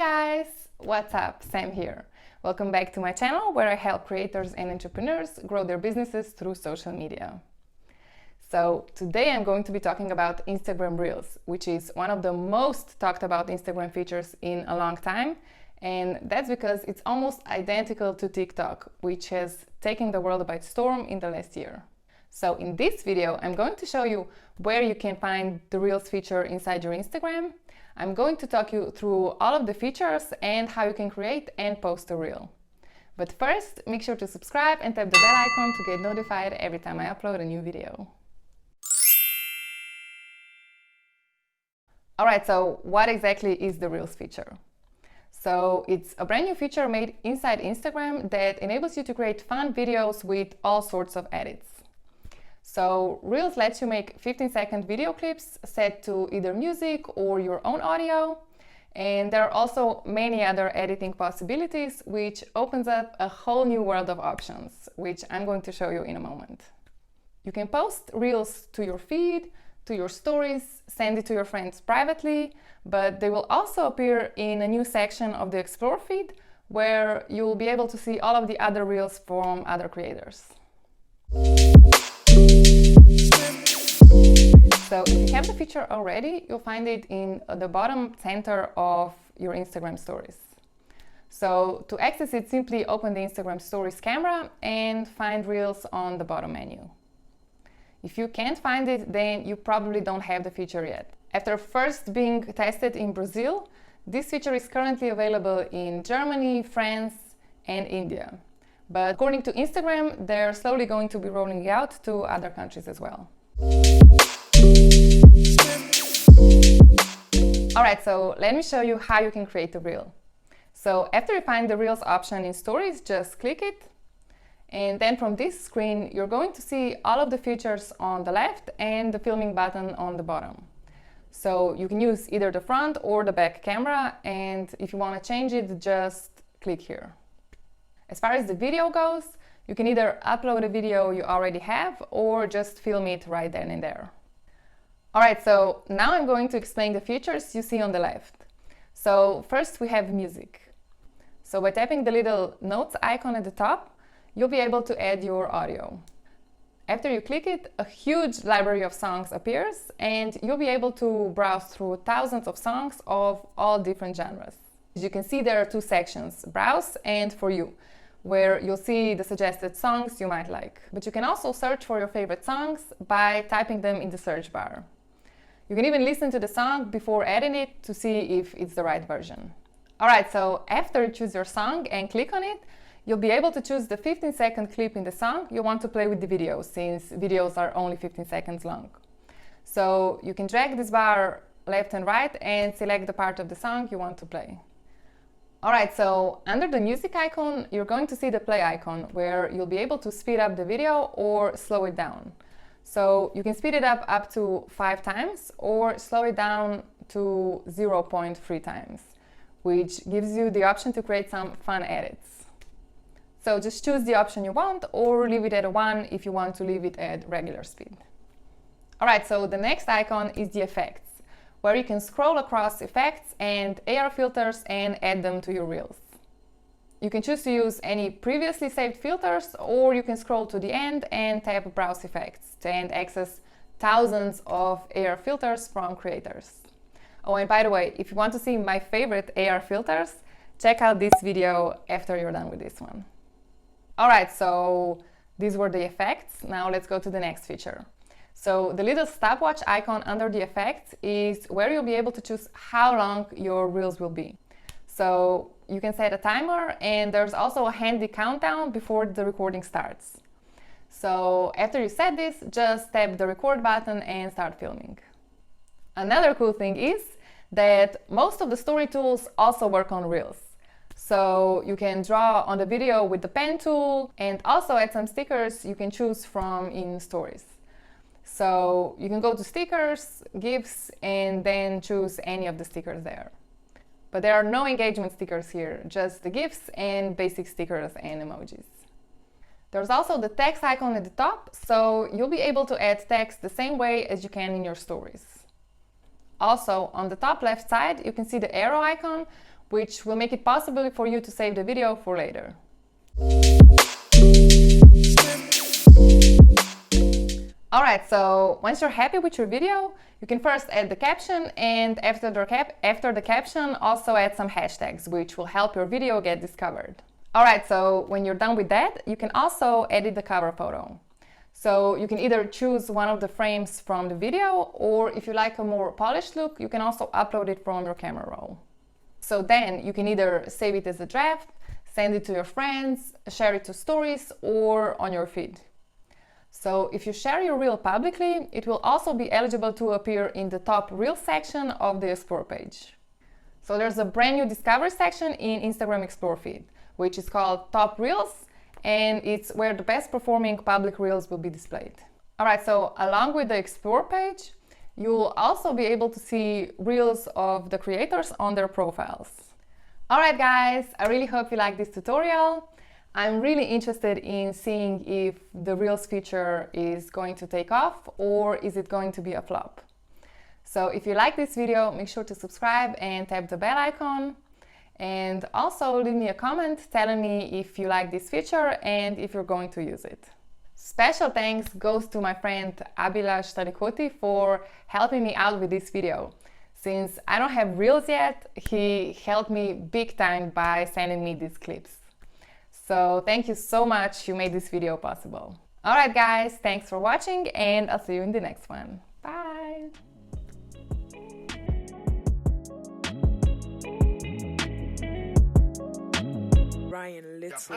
guys! What's up? Sam here. Welcome back to my channel where I help creators and entrepreneurs grow their businesses through social media. So today I'm going to be talking about Instagram Reels, which is one of the most talked about Instagram features in a long time. And that's because it's almost identical to TikTok, which has taken the world by storm in the last year. So in this video, I'm going to show you where you can find the Reels feature inside your Instagram. I'm going to talk you through all of the features and how you can create and post a Reel. But first, make sure to subscribe and tap the bell icon to get notified every time I upload a new video. Alright, so what exactly is the Reels feature? So it's a brand new feature made inside Instagram that enables you to create fun videos with all sorts of edits. So Reels lets you make 15-second video clips set to either music or your own audio. And there are also many other editing possibilities, which opens up a whole new world of options, which I'm going to show you in a moment. You can post Reels to your feed, to your stories, send it to your friends privately, but they will also appear in a new section of the Explore feed where you'll be able to see all of the other Reels from other creators. So if you have the feature already, you'll find it in the bottom center of your Instagram stories. So to access it, simply open the Instagram stories camera and find Reels on the bottom menu. If you can't find it, then you probably don't have the feature yet. After first being tested in Brazil, this feature is currently available in Germany, France, and India. But according to Instagram, they're slowly going to be rolling it out to other countries as well. Alright, so let me show you how you can create a Reel. So after you find the Reels option in Stories, just click it. And then from this screen, you're going to see all of the features on the left and the filming button on the bottom. So you can use either the front or the back camera, and if you want to change it, just click here. As far as the video goes, you can either upload a video you already have or just film it right then and there. Alright, so now I'm going to explain the features you see on the left. So first we have music. So by tapping the little notes icon at the top, you'll be able to add your audio. After you click it, a huge library of songs appears and you'll be able to browse through thousands of songs of all different genres. As you can see, there are two sections, Browse and For You, where you'll see the suggested songs you might like. But you can also search for your favorite songs by typing them in the search bar. You can even listen to the song before adding it to see if it's the right version. Alright, so after you choose your song and click on it, you'll be able to choose the 15-second clip in the song you want to play with the video, since videos are only 15 seconds long. So you can drag this bar left and right and select the part of the song you want to play. Alright, so under the music icon, you're going to see the play icon where you'll be able to speed up the video or slow it down. So you can speed it up to 5 times or slow it down to 0.3 times, which gives you the option to create some fun edits. So just choose the option you want or leave it at 1 if you want to leave it at regular speed. Alright, so the next icon is the effects, where you can scroll across effects and AR filters and add them to your Reels. You can choose to use any previously saved filters, or you can scroll to the end and tap Browse Effects and access thousands of AR filters from creators. Oh, and by the way, if you want to see my favorite AR filters, check out this video after you're done with this one. Alright, so these were the effects. Now let's go to the next feature. So the little stopwatch icon under the effects is where you'll be able to choose how long your Reels will be. So you can set a timer, and there's also a handy countdown before the recording starts. So after you set this, just tap the record button and start filming. Another cool thing is that most of the story tools also work on Reels. So you can draw on the video with the pen tool and also add some stickers you can choose from in stories. So you can go to stickers, GIFs, and then choose any of the stickers there. But there are no engagement stickers here, just the GIFs and basic stickers and emojis. There's also the text icon at the top, so you'll be able to add text the same way as you can in your stories. Also, on the top left side, you can see the arrow icon, which will make it possible for you to save the video for later. Alright, so once you're happy with your video, you can first add the caption, and after the caption also add some hashtags, which will help your video get discovered. Alright, so when you're done with that, you can also edit the cover photo. So you can either choose one of the frames from the video, or if you like a more polished look, you can also upload it from your camera roll. So then you can either save it as a draft, send it to your friends, share it to stories, or on your feed. So if you share your reel publicly, it will also be eligible to appear in the top reel section of the Explore page. So there's a brand new discovery section in Instagram Explore feed, which is called Top Reels, and it's where the best performing public reels will be displayed. Alright, so along with the Explore page, you'll also be able to see reels of the creators on their profiles. Alright guys, I really hope you like this tutorial. I'm really interested in seeing if the Reels feature is going to take off, or is it going to be a flop. So if you like this video, make sure to subscribe and tap the bell icon. And also leave me a comment telling me if you like this feature and if you're going to use it. Special thanks goes to my friend Abhilash Tarikoti for helping me out with this video. Since I don't have Reels yet, he helped me big time by sending me these clips. So thank you so much, you made this video possible. Alright guys, thanks for watching, and I'll see you in the next one. Bye! Ryan Little.